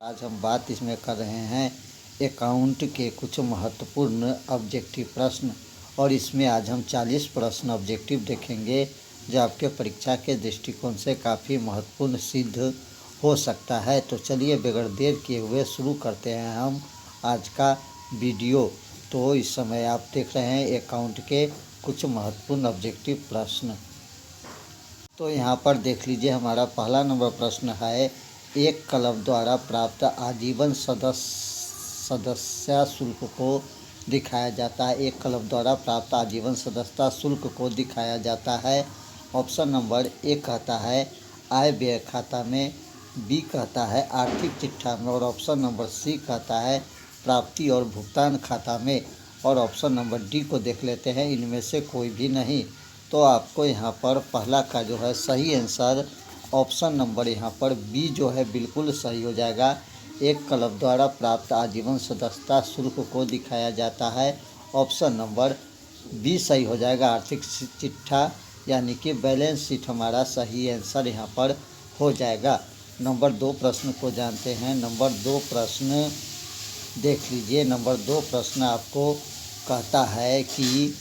आज हम बात इसमें कर रहे हैं अकाउंट के कुछ महत्वपूर्ण ऑब्जेक्टिव प्रश्न। और इसमें आज हम 40 प्रश्न ऑब्जेक्टिव देखेंगे जो आपके परीक्षा के दृष्टिकोण से काफ़ी महत्वपूर्ण सिद्ध हो सकता है। तो चलिए बगैर देर किए हुए शुरू करते हैं हम आज का वीडियो। तो इस समय आप देख रहे हैं अकाउंट के कुछ महत्वपूर्ण ऑब्जेक्टिव प्रश्न। तो यहाँ पर देख लीजिए, हमारा पहला नंबर प्रश्न है, एक क्लब द्वारा प्राप्त आजीवन सदस्यता शुल्क को दिखाया जाता है। एक क्लब द्वारा प्राप्त आजीवन सदस्यता शुल्क को दिखाया जाता है। ऑप्शन नंबर ए कहता है आय व्यय खाता में, बी कहता है आर्थिक चिट्ठा में, और ऑप्शन नंबर सी कहता है प्राप्ति और भुगतान खाता में, और ऑप्शन नंबर डी को देख लेते हैं, इनमें से कोई भी नहीं। तो आपको यहाँ पर पहला का जो है सही आंसर ऑप्शन नंबर यहाँ पर बी जो है बिल्कुल सही हो जाएगा। एक क्लब द्वारा प्राप्त आजीवन सदस्यता शुल्क को दिखाया जाता है। ऑप्शन नंबर बी सही हो जाएगा। आर्थिक चिट्ठा यानी कि बैलेंस शीट हमारा सही आंसर यहाँ पर हो जाएगा। नंबर 2 प्रश्न को जानते हैं। नंबर 2 प्रश्न देख लीजिए। नंबर 2 प्रश्न आपको कहता है कि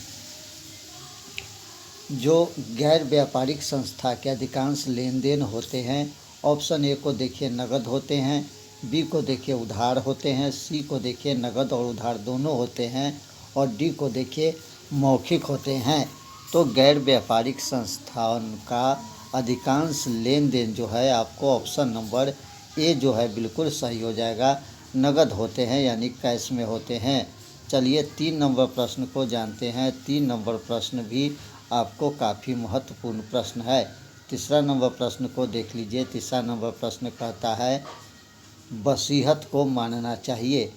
जो गैर व्यापारिक संस्था के अधिकांश लेन देन होते हैं, ऑप्शन ए को देखिए नगद होते हैं, बी को देखिए उधार होते हैं, सी को देखिए नगद और उधार दोनों होते हैं, और डी को देखिए मौखिक होते हैं। तो गैर व्यापारिक संस्थाओं का अधिकांश लेन देन जो है आपको ऑप्शन नंबर ए जो है बिल्कुल सही हो जाएगा। नगद होते हैं यानी कैश में होते हैं। चलिए 3 नंबर प्रश्न को जानते हैं। 3 नंबर प्रश्न भी आपको काफ़ी महत्वपूर्ण प्रश्न है। तीसरा नंबर प्रश्न को देख लीजिए। तीसरा नंबर प्रश्न कहता है वसीयत को मानना चाहिए।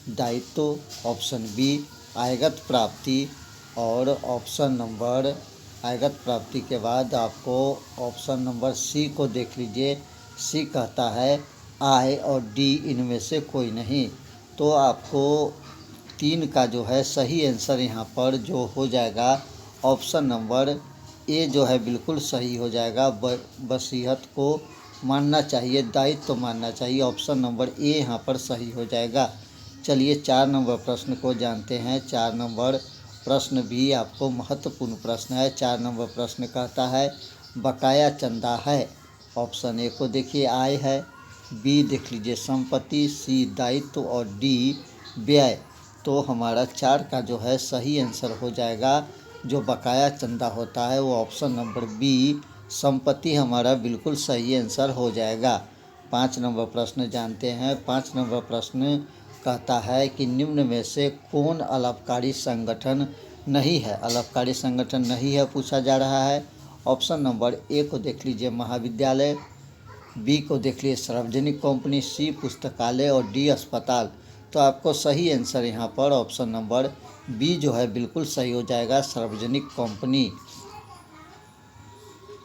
दायित्व ऑप्शन बी, आयगत प्राप्ति, और ऑप्शन नंबर आयगत प्राप्ति के बाद आपको ऑप्शन नंबर सी को देख लीजिए। सी कहता है आय, और डी इनमें से कोई नहीं। तो आपको 3 का जो है सही आंसर यहाँ पर जो हो जाएगा ऑप्शन नंबर ए जो है बिल्कुल सही हो जाएगा। वसीयत को मानना चाहिए, दायित्व मानना चाहिए, ऑप्शन नंबर ए यहाँ पर सही हो जाएगा। चलिए 4 नंबर प्रश्न को जानते हैं। 4 नंबर प्रश्न भी आपको महत्वपूर्ण प्रश्न है। 4 नंबर प्रश्न कहता है बकाया चंदा है। ऑप्शन ए को देखिए आय है, बी देख लीजिए संपत्ति, सी दायित्व, और डी व्यय। तो हमारा 4 का जो है सही आंसर हो जाएगा। जो बकाया चंदा होता है वो ऑप्शन नंबर बी संपत्ति हमारा बिल्कुल सही आंसर हो जाएगा। 5 नंबर प्रश्न जानते हैं। 5 नंबर प्रश्न कहता है कि निम्न में से कौन अलाभकारी संगठन नहीं है। अलाभकारी संगठन नहीं है पूछा जा रहा है। ऑप्शन नंबर ए को देख लीजिए महाविद्यालय, बी को देख लीजिए सार्वजनिक कंपनी, सी पुस्तकालय, और डी अस्पताल। तो आपको सही आंसर यहाँ पर ऑप्शन नंबर बी जो है बिल्कुल सही हो जाएगा, सार्वजनिक कंपनी।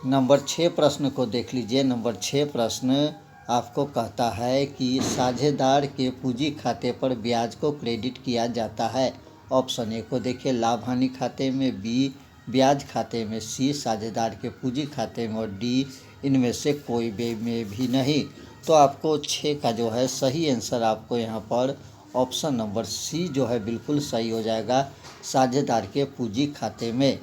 नंबर 6 प्रश्न को देख लीजिए। नंबर 6 प्रश्न आपको कहता है कि साझेदार के पूंजी खाते पर ब्याज को क्रेडिट किया जाता है। ऑप्शन ए को देखिए लाभ हानि खाते में, बी ब्याज खाते में, सी साझेदार के पूंजी खाते में, और डी इनमें से कोई में भी नहीं। तो आपको 6 का जो है सही आंसर आपको यहाँ पर ऑप्शन नंबर सी जो है बिल्कुल सही हो जाएगा, साझेदार के पूंजी खाते में।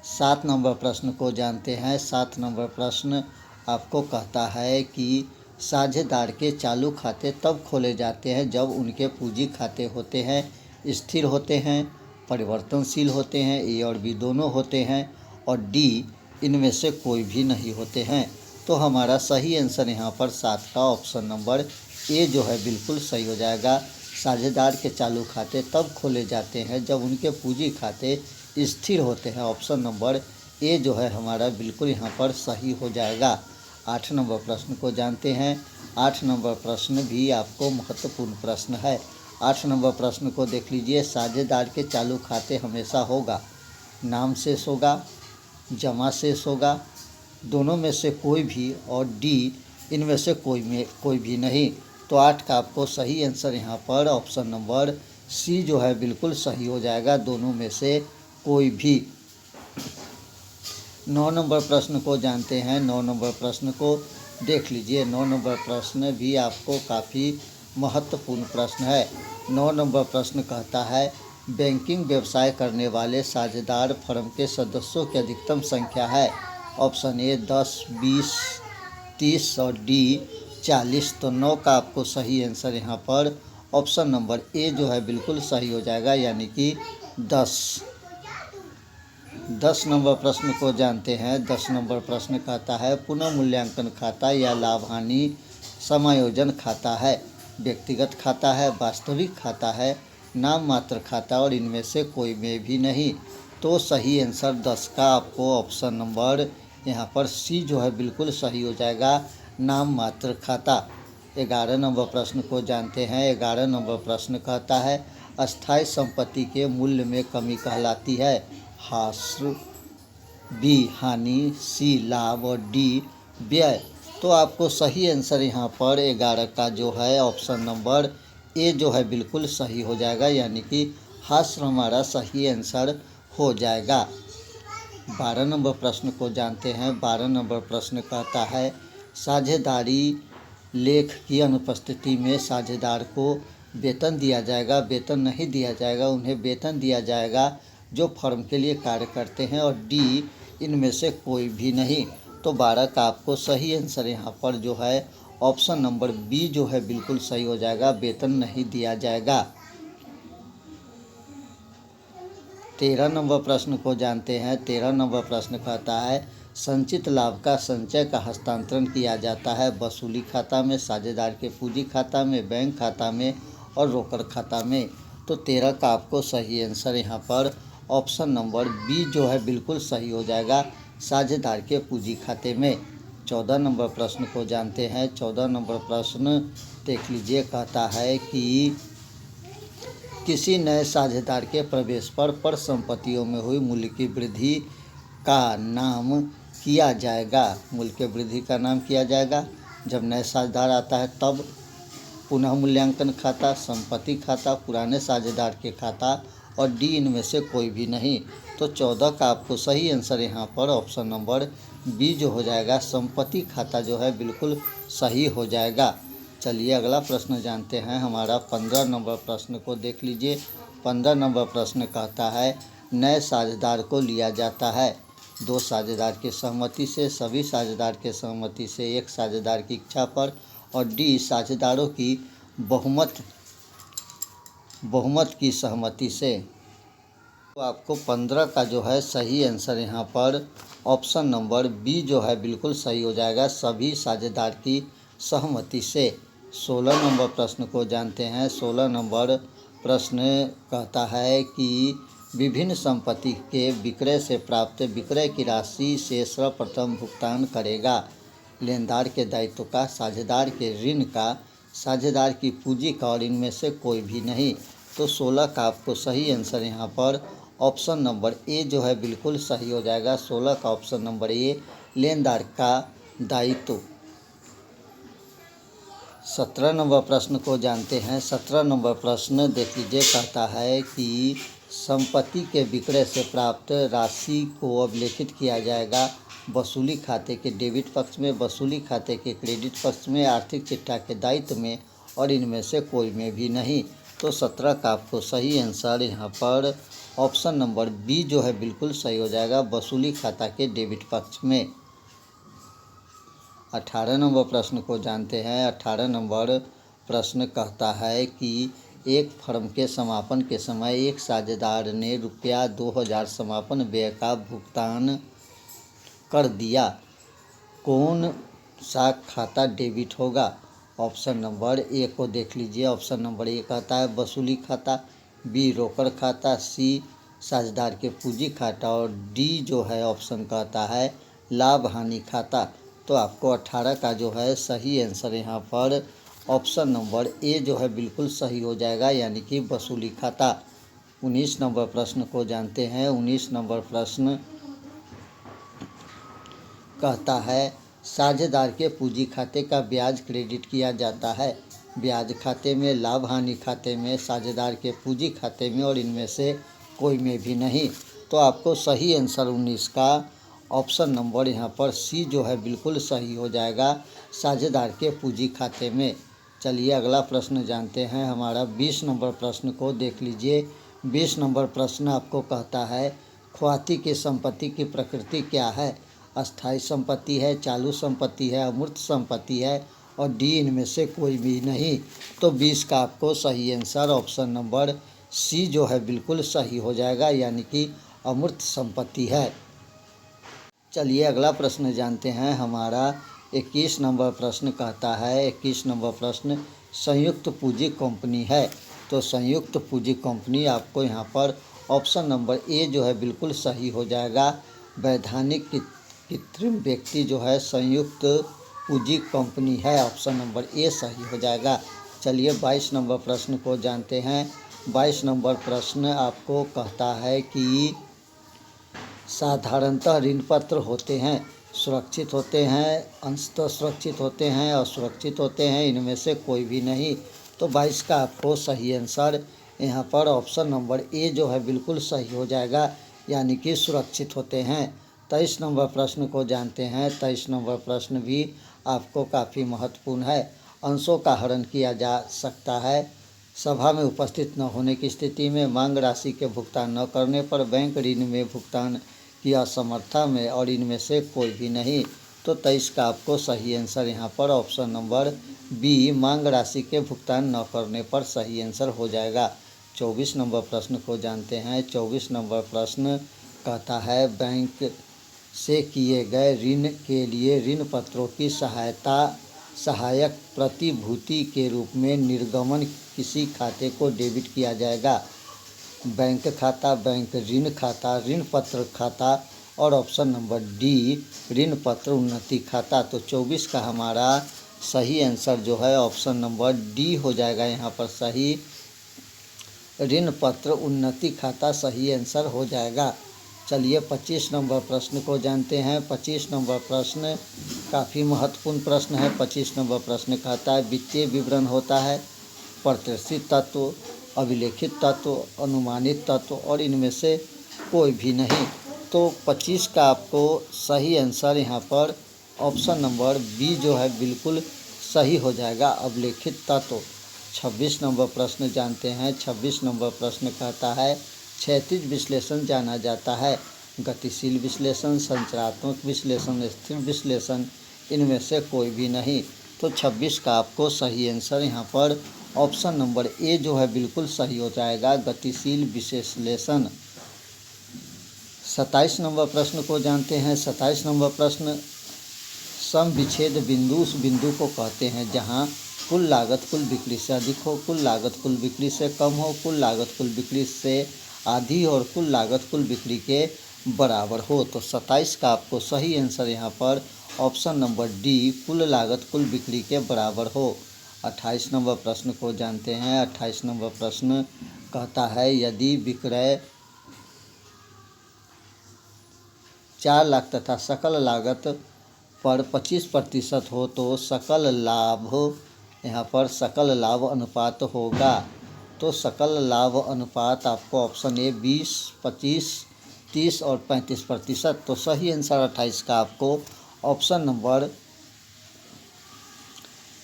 7 नंबर प्रश्न को जानते हैं। 7 नंबर प्रश्न आपको कहता है कि साझेदार के चालू खाते तब खोले जाते हैं जब उनके पूंजी खाते होते हैं, स्थिर होते हैं, परिवर्तनशील होते हैं, ए और बी दोनों होते हैं, और डी इनमें से कोई भी नहीं होते हैं। तो हमारा सही आंसर यहाँ पर 7 का ऑप्शन नंबर ए जो है बिल्कुल सही हो जाएगा। साझेदार के चालू खाते तब खोले जाते हैं जब उनके पूंजी खाते स्थिर होते हैं। ऑप्शन नंबर ए जो है हमारा बिल्कुल यहाँ पर सही हो जाएगा। 8 नंबर प्रश्न को जानते हैं। 8 नंबर प्रश्न भी आपको महत्वपूर्ण प्रश्न है। 8 नंबर प्रश्न को देख लीजिए। साझेदार के चालू खाते हमेशा होगा नाम शेष होगा, जमा शेष होगा, दोनों में से कोई भी, और डी इनमें से कोई भी नहीं। तो 8 का आपको सही आंसर यहाँ पर ऑप्शन नंबर सी जो है बिल्कुल सही हो जाएगा, दोनों में से कोई भी। 9 नंबर प्रश्न को जानते हैं। 9 नंबर प्रश्न को देख लीजिए 9 नंबर प्रश्न भी आपको काफ़ी महत्वपूर्ण प्रश्न है। 9 नंबर प्रश्न कहता है बैंकिंग व्यवसाय करने वाले साझेदार फर्म के सदस्यों की अधिकतम संख्या है। ऑप्शन ए 10, 20, 30 और डी 40। तो 9 का आपको सही आंसर यहाँ पर ऑप्शन नंबर ए जो है बिल्कुल सही हो जाएगा, यानी कि 10। 10 नंबर प्रश्न को जानते हैं। 10 नंबर प्रश्न कहता है पुनः मूल्यांकन खाता या लाभ हानि समायोजन खाता है, व्यक्तिगत खाता है, वास्तविक खाता है, नाम मात्र खाता और इनमें से कोई में भी नहीं। तो सही आंसर 10 का आपको ऑप्शन नंबर यहाँ पर सी जो है बिल्कुल सही हो जाएगा, नाम मात्र खाता। 11 नंबर प्रश्न को जानते हैं। 11 नंबर प्रश्न कहता है अस्थायी संपत्ति के मूल्य में कमी कहलाती है। ह्रास, बी हानि, सी लाभ और डी व्यय। तो आपको सही आंसर यहाँ पर 11 का जो है ऑप्शन नंबर ए जो है बिल्कुल सही हो जाएगा, यानी कि ह्रास हमारा सही आंसर हो जाएगा। 12 नंबर प्रश्न को जानते हैं। 12 नंबर प्रश्न कहता है साझेदारी लेख की अनुपस्थिति में साझेदार को वेतन दिया जाएगा, वेतन नहीं दिया जाएगा, उन्हें वेतन दिया जाएगा जो फर्म के लिए कार्य करते हैं, और डी इनमें से कोई भी नहीं। तो 12 का आपको सही आंसर यहाँ पर जो है ऑप्शन नंबर बी जो है बिल्कुल सही हो जाएगा, वेतन नहीं दिया जाएगा। 13 नंबर प्रश्न को जानते हैं। 13 नंबर प्रश्न कहता है संचित लाभ का संचय का हस्तांतरण किया जाता है वसूली खाता में, साझेदार के पूंजी खाता में, बैंक खाता में और रोकड़ खाता में। तो 13 का आपको सही आंसर यहाँ पर ऑप्शन नंबर बी जो है बिल्कुल सही हो जाएगा, साझेदार के पूंजी खाते में। 14 नंबर प्रश्न को जानते हैं। 14 नंबर प्रश्न देख लीजिए, कहता है कि किसी नए साझेदार के प्रवेश पर परिसंपत्तियों में हुई मूल्य की वृद्धि का नाम किया जाएगा। मूल्य के वृद्धि का नाम किया जाएगा जब नए साझेदार आता है तब। पुनः मूल्यांकन खाता, संपत्ति खाता, पुराने साझेदार के खाता और डी इनमें से कोई भी नहीं। तो 14 का आपको सही आंसर यहाँ पर ऑप्शन नंबर बी जो हो जाएगा, संपत्ति खाता जो है बिल्कुल सही हो जाएगा। चलिए अगला प्रश्न जानते हैं। हमारा 15 नंबर प्रश्न को देख लीजिए। 15 नंबर प्रश्न कहता है नए साझेदार को लिया जाता है 2 साझेदार की सहमति से, सभी साझेदार के सहमति से, 1 साझेदार की इच्छा पर और डी साझेदारों की बहुमत की सहमति से। तो आपको 15 का जो है सही आंसर यहाँ पर ऑप्शन नंबर बी जो है बिल्कुल सही हो जाएगा, सभी साझेदार की सहमति से। 16 नंबर प्रश्न को जानते हैं। 16 नंबर प्रश्न कहता है कि विभिन्न संपत्ति के विक्रय से प्राप्त विक्रय की राशि से सर्वप्रथम भुगतान करेगा। लेनदार के दायित्व का, साझेदार के ऋण का, साझेदार की पूंजी का और इनमें से कोई भी नहीं। तो 16 का आपको सही आंसर यहाँ पर ऑप्शन नंबर ए जो है बिल्कुल सही हो जाएगा। 16 का ऑप्शन नंबर ए, लेनदार का दायित्व। 17 नंबर प्रश्न को जानते हैं। 17 नंबर प्रश्न देख लीजिए, कहता है कि संपत्ति के विक्रय से प्राप्त राशि को अभिलेखित किया जाएगा वसूली खाते के डेबिट पक्ष में, वसूली खाते के क्रेडिट पक्ष में, आर्थिक चिट्ठा के दायित्व में और इनमें से कोई में भी नहीं। तो 17 का आपको सही आंसर यहाँ पर ऑप्शन नंबर बी जो है बिल्कुल सही हो जाएगा, वसूली खाता के डेबिट पक्ष में। 18 नंबर प्रश्न को जानते हैं। 18 नंबर प्रश्न कहता है कि एक फर्म के समापन के समय एक साझेदार ने रुपया 2000 समापन व्यय का भुगतान कर दिया, कौन सा खाता डेबिट होगा? ऑप्शन नंबर ए को देख लीजिए। ऑप्शन नंबर ए कहता है वसूली खाता, बी रोकड़ खाता, सी साझेदार के पूंजी खाता और डी जो है ऑप्शन कहता है लाभ हानि खाता। तो आपको 18 का जो है सही आंसर यहाँ पर ऑप्शन नंबर ए जो है बिल्कुल सही हो जाएगा, यानी कि वसूली खाता। 19 नंबर प्रश्न को जानते हैं। 19 नंबर प्रश्न कहता है साझेदार के पूंजी खाते का ब्याज क्रेडिट किया जाता है ब्याज खाते में, लाभ हानि खाते में, साझेदार के पूंजी खाते में और इनमें से कोई में भी नहीं। तो आपको सही आंसर 19 का ऑप्शन नंबर यहाँ पर सी जो है बिल्कुल सही हो जाएगा, साझेदार के पूंजी खाते में। चलिए अगला प्रश्न जानते हैं। हमारा 20 नंबर प्रश्न को देख लीजिए। 20 नंबर प्रश्न आपको कहता है ख्वाती की संपत्ति की प्रकृति क्या है? अस्थायी संपत्ति है, चालू संपत्ति है, अमूर्त संपत्ति है और डी इनमें से कोई भी नहीं। तो 20 का आपको सही आंसर ऑप्शन नंबर सी जो है बिल्कुल सही हो जाएगा, यानी कि अमूर्त संपत्ति है। चलिए अगला प्रश्न जानते हैं। हमारा 21 नंबर प्रश्न कहता है 21 नंबर प्रश्न संयुक्त पूंजी कंपनी है। तो संयुक्त पूंजी कंपनी आपको यहाँ पर ऑप्शन नंबर ए जो है बिल्कुल सही हो जाएगा। वैधानिक कृत्रिम व्यक्ति जो है संयुक्त पूंजी कंपनी है, ऑप्शन नंबर ए सही हो जाएगा। चलिए 22 नंबर प्रश्न को जानते हैं। 22 नंबर प्रश्न आपको कहता है कि साधारणतः ऋण पत्र होते हैं, सुरक्षित होते हैं, अंशतः सुरक्षित होते हैं, असुरक्षित होते हैं, इनमें से कोई भी नहीं। तो 22 का आपको सही आंसर यहाँ पर ऑप्शन नंबर ए जो है बिल्कुल सही हो जाएगा, यानी कि सुरक्षित होते हैं। 23 नंबर प्रश्न को जानते हैं। 23 नंबर प्रश्न भी आपको काफ़ी महत्वपूर्ण है। अंशों का हरण किया जा सकता है। सभा में उपस्थित न होने की स्थिति में, मांग राशि के भुगतान न करने पर, बैंक ऋण में भुगतान की असमर्थता में और इनमें से कोई भी नहीं। तो 23 का आपको सही आंसर यहाँ पर ऑप्शन नंबर बी मांग राशि के भुगतान न करने पर सही आंसर हो जाएगा। 24 नंबर प्रश्न को जानते हैं। 24 नंबर प्रश्न कहता है बैंक से किए गए ऋण के लिए ऋण पत्रों की सहायक प्रतिभूति के रूप में निर्गमन किसी खाते को डेबिट किया जाएगा? बैंक खाता, बैंक ऋण खाता, ऋण पत्र खाता और ऑप्शन नंबर डी ऋण पत्र उन्नति खाता। तो 24 का हमारा सही आंसर जो है ऑप्शन नंबर डी हो जाएगा। यहाँ पर सही ऋण पत्र उन्नति खाता सही आंसर हो जाएगा। चलिए 25 नंबर प्रश्न को जानते हैं। 25 नंबर प्रश्न काफ़ी महत्वपूर्ण प्रश्न है। 25 नंबर प्रश्न कहता है वित्तीय विवरण होता है प्रत्याशित तत्व, अभिलेखित तत्व, अनुमानित तत्व और इनमें से कोई भी नहीं। तो 25 का आपको सही आंसर यहाँ पर ऑप्शन नंबर बी जो है बिल्कुल सही हो जाएगा, अभिलेखित तत्व। 26 नंबर प्रश्न जानते हैं। 26 नंबर प्रश्न कहता है क्षैतिज विश्लेषण जाना जाता है गतिशील विश्लेषण, संरचनात्मक विश्लेषण, स्थिर विश्लेषण, इनमें से कोई भी नहीं। तो 26 का आपको सही आंसर यहाँ पर ऑप्शन नंबर ए जो है बिल्कुल सही हो जाएगा, गतिशील विश्लेषण। 27 नंबर प्रश्न को जानते हैं। 27 नंबर प्रश्न सम विच्छेद बिंदु उस बिंदु को कहते हैं जहाँ कुल लागत कुल बिक्री से अधिक हो, कुल लागत कुल बिक्री से कम हो, कुल लागत कुल बिक्री से आधी और कुल लागत कुल बिक्री के बराबर हो। तो 27 का आपको सही आंसर यहाँ पर ऑप्शन नंबर डी कुल लागत कुल बिक्री के बराबर हो। 28 नंबर प्रश्न को जानते हैं। 28 नंबर प्रश्न कहता है यदि विक्रय 4 लाख तथा सकल लागत पर 25% हो तो सकल लाभ यहाँ पर सकल लाभ अनुपात होगा। तो सकल लाभ अनुपात आपको ऑप्शन ए 20, 25, 30 और 35%। तो सही आंसर 28 का आपको ऑप्शन नंबर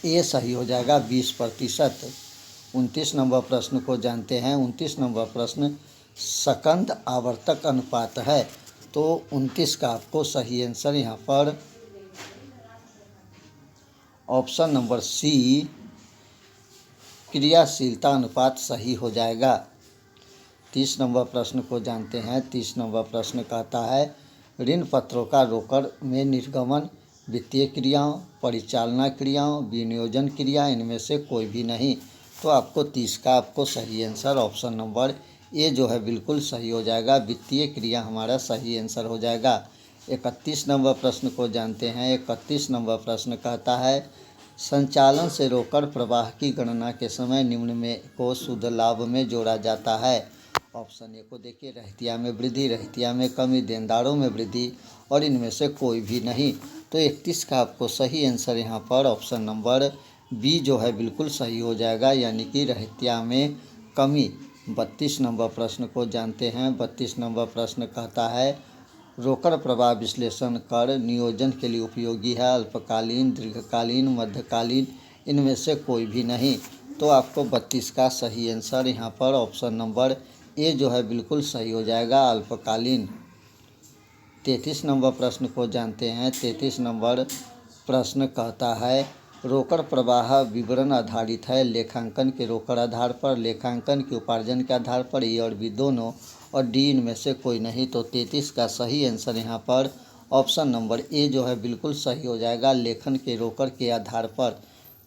ए सही हो जाएगा, 20%। 29 नंबर प्रश्न को जानते हैं। 29 नंबर प्रश्न सकंद आवर्तक अनुपात है। तो 29 का आपको सही आंसर यहाँ पर ऑप्शन नंबर सी क्रियाशीलता अनुपात सही हो जाएगा। 30 नंबर प्रश्न को जानते हैं। 30 नंबर प्रश्न कहता है ऋण पत्रों का रोकड़ में निर्गमन वित्तीय क्रियाओं, परिचालना क्रियाओं, विनियोजन क्रिया, इनमें से कोई भी नहीं। तो आपको 30 का आपको सही आंसर ऑप्शन नंबर ए जो है बिल्कुल सही हो जाएगा, वित्तीय क्रिया हमारा सही आंसर हो जाएगा। 31 नंबर प्रश्न को जानते हैं। 31 नंबर प्रश्न कहता है संचालन से रोकड़ प्रवाह की गणना के समय निम्न में को शुद्ध लाभ में जोड़ा जाता है। ऑप्शन ए को देखिए, रहतिया में वृद्धि, रहतिया में कमी, देनदारों में वृद्धि और इनमें से कोई भी नहीं। तो 31 का आपको सही आंसर यहाँ पर ऑप्शन नंबर बी जो है बिल्कुल सही हो जाएगा, यानी कि रहतिया में कमी। 32 नंबर प्रश्न को जानते हैं। 32 नंबर प्रश्न कहता है रोकड़ प्रवाह विश्लेषण कर नियोजन के लिए उपयोगी है। अल्पकालीन, दीर्घकालीन, मध्यकालीन, इनमें से कोई भी नहीं। तो आपको 32 का सही आंसर यहाँ पर ऑप्शन नंबर ए जो है बिल्कुल सही हो जाएगा, अल्पकालीन। 33 नंबर प्रश्न को जानते हैं। 33 नंबर प्रश्न कहता है रोकड़ प्रवाह विवरण आधारित है लेखांकन के रोकड़ आधार पर, लेखांकन के उपार्जन के आधार पर, ए और बी दोनों, और डी इनमें से कोई नहीं। तो 33 का सही आंसर यहाँ पर ऑप्शन नंबर ए जो है बिल्कुल सही हो जाएगा, लेखन के रोकड़ के आधार पर।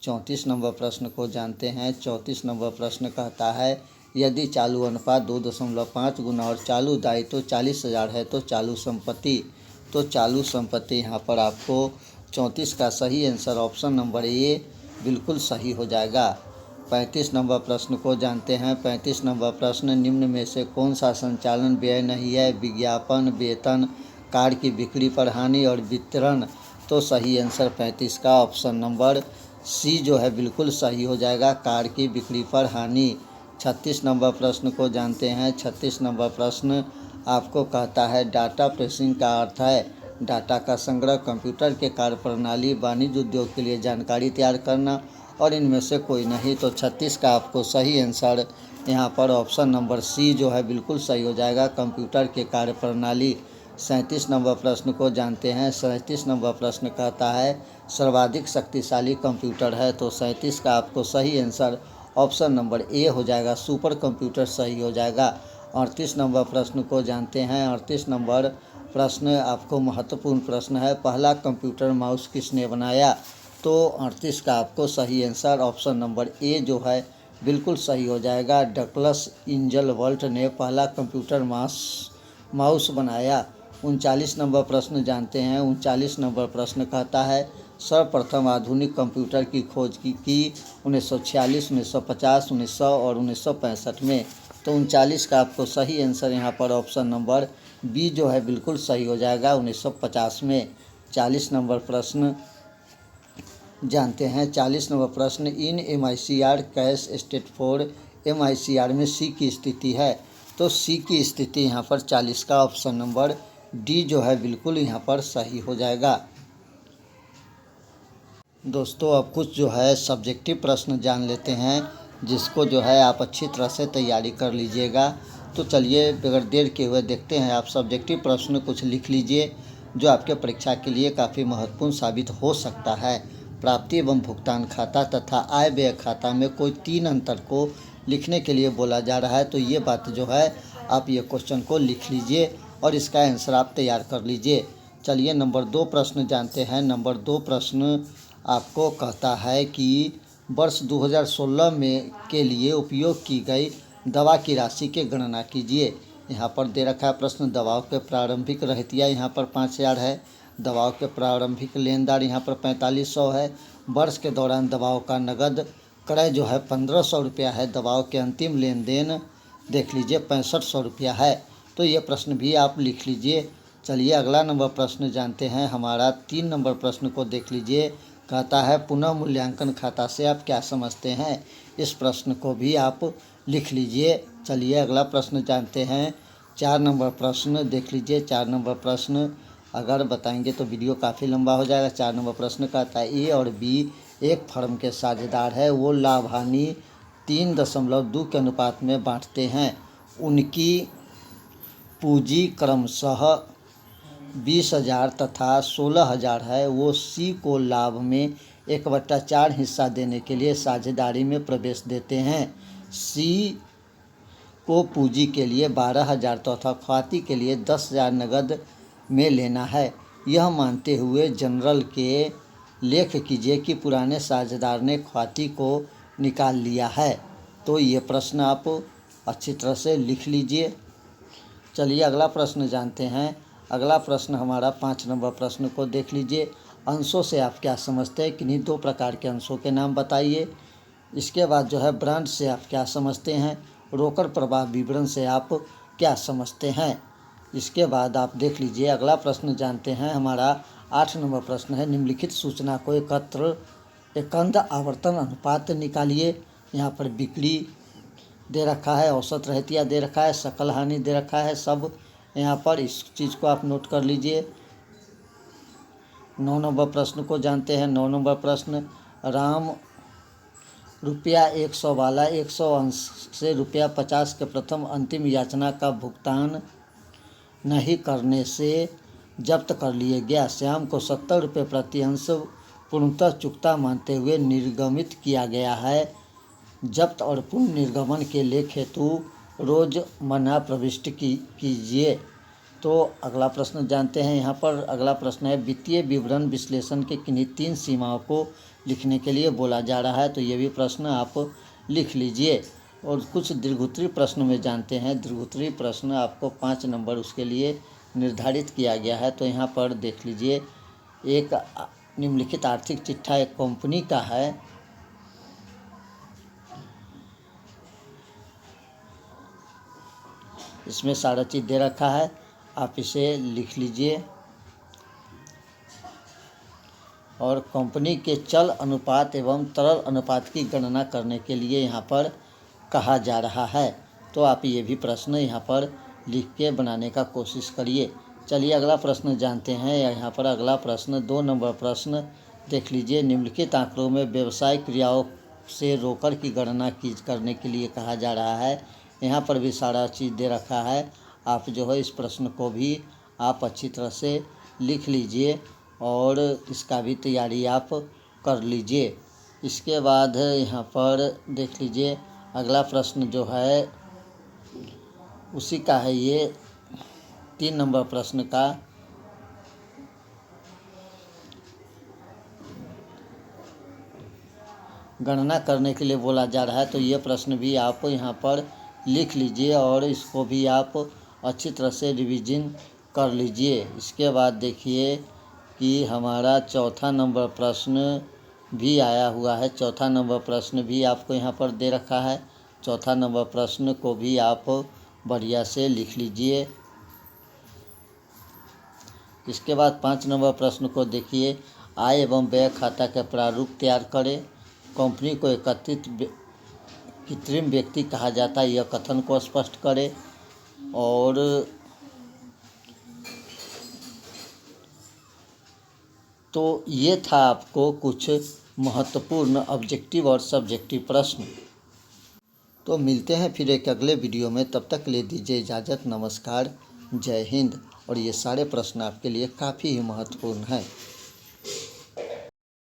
34 नंबर प्रश्न को जानते हैं। 34 नंबर प्रश्न कहता है यदि चालू अनुपात 2.5 गुना और चालू दायित्व 40,000 है तो चालू संपत्ति। तो चालू संपत्ति यहाँ पर आपको 34 का सही आंसर ऑप्शन नंबर ए बिल्कुल सही हो जाएगा। 35 नंबर प्रश्न को जानते हैं। 35 नंबर प्रश्न निम्न में से कौन सा संचालन व्यय नहीं है? विज्ञापन, वेतन, कार की बिक्री पर हानि और वितरण। तो सही आंसर 35 का ऑप्शन नंबर सी जो है बिल्कुल सही हो जाएगा, कार की बिक्री पर हानि। 36 नंबर प्रश्न को जानते हैं। 36 नंबर प्रश्न आपको कहता है डाटा प्रोसेसिंग का अर्थ है डाटा का संग्रह, कंप्यूटर के कार्यप्रणाली, वाणिज्य उद्योग के लिए जानकारी तैयार करना, और इनमें से कोई नहीं। तो 36 का आपको सही आंसर यहाँ पर ऑप्शन नंबर सी जो है बिल्कुल सही हो जाएगा, कंप्यूटर के कार्यप्रणाली। 37 नंबर प्रश्न को जानते हैं। 37 नंबर प्रश्न कहता है सर्वाधिक शक्तिशाली कंप्यूटर है। तो 37 का आपको सही आंसर ऑप्शन नंबर ए हो जाएगा, सुपर कंप्यूटर सही हो जाएगा। 38 नंबर प्रश्न को जानते हैं। 38 नंबर प्रश्न आपको महत्वपूर्ण प्रश्न है, पहला कंप्यूटर माउस किसने बनाया? तो 38 का आपको सही आंसर ऑप्शन नंबर ए जो है बिल्कुल सही हो जाएगा, डगलस इंजलवर्ट ने पहला कंप्यूटर माउस बनाया। 39 नंबर प्रश्न जानते हैं। 39 नंबर प्रश्न कहता है सर्वप्रथम आधुनिक कंप्यूटर की खोज की 1946, 1950, 1900 और 1965 में। तो 39 का आपको सही आंसर यहाँ पर ऑप्शन नंबर बी जो है बिल्कुल सही हो जाएगा, 1950 में। 40 नंबर प्रश्न जानते हैं। 40 नंबर प्रश्न इन MICR cash state for MICR में सी की स्थिति है। तो सी की स्थिति यहाँ पर 40 का ऑप्शन नंबर डी जो है बिल्कुल यहाँ पर सही हो जाएगा। दोस्तों अब कुछ जो है सब्जेक्टिव प्रश्न जान लेते हैं, जिसको जो है आप अच्छी तरह से तैयारी कर लीजिएगा। तो चलिए बगैर देर के हुए देखते हैं। आप सब्जेक्टिव प्रश्न कुछ लिख लीजिए जो आपके परीक्षा के लिए काफ़ी महत्वपूर्ण साबित हो सकता है। प्राप्ति एवं भुगतान खाता तथा आय व्यय खाता में कोई 3 अंतर को लिखने के लिए बोला जा रहा है। तो ये बात जो है आप ये क्वेश्चन को लिख लीजिए और इसका आंसर आप तैयार कर लीजिए। चलिए नंबर 2 प्रश्न जानते हैं। नंबर 2 प्रश्न आपको कहता है कि वर्ष 2016 में के लिए उपयोग की गई दवा की राशि की गणना कीजिए। यहाँ पर दे रखा है प्रश्न, दवाओं के प्रारंभिक रहतिया यहाँ पर 5000 है, दवाओं के प्रारंभिक लेनदार यहाँ पर 4500 है, वर्ष के दौरान दवाओं का नगद क्रय जो है 1500 रुपया है, दवाओं के अंतिम लेन देन देख लीजिए 6500 रुपया है। तो ये प्रश्न भी आप लिख लीजिए। चलिए अगला नंबर प्रश्न जानते हैं। हमारा 3 नंबर प्रश्न को देख लीजिए। कहता है पुनः मूल्यांकन खाता से आप क्या समझते हैं? इस प्रश्न को भी आप लिख लीजिए। चलिए अगला प्रश्न जानते हैं। 4 नंबर प्रश्न देख लीजिए। 4 नंबर प्रश्न अगर बताएंगे तो वीडियो काफ़ी लंबा हो जाएगा। 4 नंबर प्रश्न कहता है ए और बी एक फर्म के साझेदार है, वो लाभ हानि 3.2 के अनुपात में बांटते हैं। उनकी पूंजी क्रमशः 20,000 तथा 16,000 है। वो सी को लाभ में 1/4 हिस्सा देने के लिए साझेदारी में प्रवेश देते हैं। सी को पूंजी के लिए 12,000 तथा ख्याति के लिए 10,000 नगद में लेना है। यह मानते हुए जनरल के लेख कीजिए कि पुराने साझेदार ने ख्याति को निकाल लिया है। तो ये प्रश्न आप अच्छी तरह से लिख लीजिए। चलिए अगला प्रश्न जानते हैं। अगला प्रश्न हमारा 5 नंबर प्रश्न को देख लीजिए। अंशों से आप क्या समझते हैं? किन्हीं 2 प्रकार के अंशों के नाम बताइए। इसके बाद जो है ब्रांड से आप क्या समझते हैं? रोकड़ प्रवाह विवरण से आप क्या समझते हैं? इसके बाद आप देख लीजिए अगला प्रश्न जानते हैं। हमारा 8 नंबर प्रश्न है निम्नलिखित सूचना को एकंद आवर्तन अनुपात निकालिए। यहाँ पर बिक्री दे रखा है, औसत रहतिया दे रखा है, सकल हानि दे रखा है, सब यहाँ पर इस चीज़ को आप नोट कर लीजिए। 9 नंबर प्रश्न को जानते हैं। 9 नंबर प्रश्न, राम ₹100 वाला 100 अंश से ₹50 के प्रथम अंतिम याचना का भुगतान नहीं करने से जब्त कर लिए गया श्याम को ₹70 प्रति अंश पूर्णतः चुकता मानते हुए निर्गमित किया गया है। जब्त और पूर्ण निर्गमन के लेख हेतु रोजमर्रा प्रविष्टि कीजिए। तो अगला प्रश्न जानते हैं। यहाँ पर अगला प्रश्न है, वित्तीय विवरण विश्लेषण के किन्हीं 3 सीमाओं को लिखने के लिए बोला जा रहा है। तो ये भी प्रश्न आप लिख लीजिए। और कुछ दीर्घोत्तरीय प्रश्न में जानते हैं। दीर्घोत्तरीय प्रश्न आपको 5 नंबर उसके लिए निर्धारित किया गया है। तो यहाँ पर देख लीजिए, एक निम्नलिखित आर्थिक चिट्ठा एक कंपनी का है। इसमें सारा चीज़ दे रखा है, आप इसे लिख लीजिए। और कंपनी के चल अनुपात एवं तरल अनुपात की गणना करने के लिए यहाँ पर कहा जा रहा है। तो आप ये भी प्रश्न यहाँ पर लिख के बनाने का कोशिश करिए। चलिए अगला प्रश्न जानते हैं। यहाँ पर अगला प्रश्न 2 नंबर प्रश्न देख लीजिए। निम्नलिखित आंकड़ों में व्यवसाय क्रियाओं से रोकड़ की गणना करने के लिए कहा जा रहा है। यहाँ पर भी सारा चीज़ दे रखा है। आप जो है इस प्रश्न को भी आप अच्छी तरह से लिख लीजिए और इसका भी तैयारी आप कर लीजिए। इसके बाद यहाँ पर देख लीजिए, अगला प्रश्न जो है उसी का है, ये 3 नंबर प्रश्न का। गणना करने के लिए बोला जा रहा है। तो ये प्रश्न भी आप यहाँ पर लिख लीजिए और इसको भी आप अच्छी तरह से रिवीजन कर लीजिए। इसके बाद देखिए कि हमारा चौथा नंबर प्रश्न भी आया हुआ है। चौथा नंबर प्रश्न भी आपको यहाँ पर दे रखा है। चौथा नंबर प्रश्न को भी आप बढ़िया से लिख लीजिए। इसके बाद 5 नंबर प्रश्न को देखिए, आय एवं व्यय खाता का प्रारूप तैयार करें। कंपनी को एकत्रित कृत्रिम व्यक्ति कहा जाता है, यह कथन को स्पष्ट करें। और तो ये था आपको कुछ महत्वपूर्ण ऑब्जेक्टिव और सब्जेक्टिव प्रश्न। तो मिलते हैं फिर एक अगले वीडियो में। तब तक के लिए दीजिए इजाज़त। नमस्कार, जय हिंद। और ये सारे प्रश्न आपके लिए काफ़ी ही महत्वपूर्ण हैं।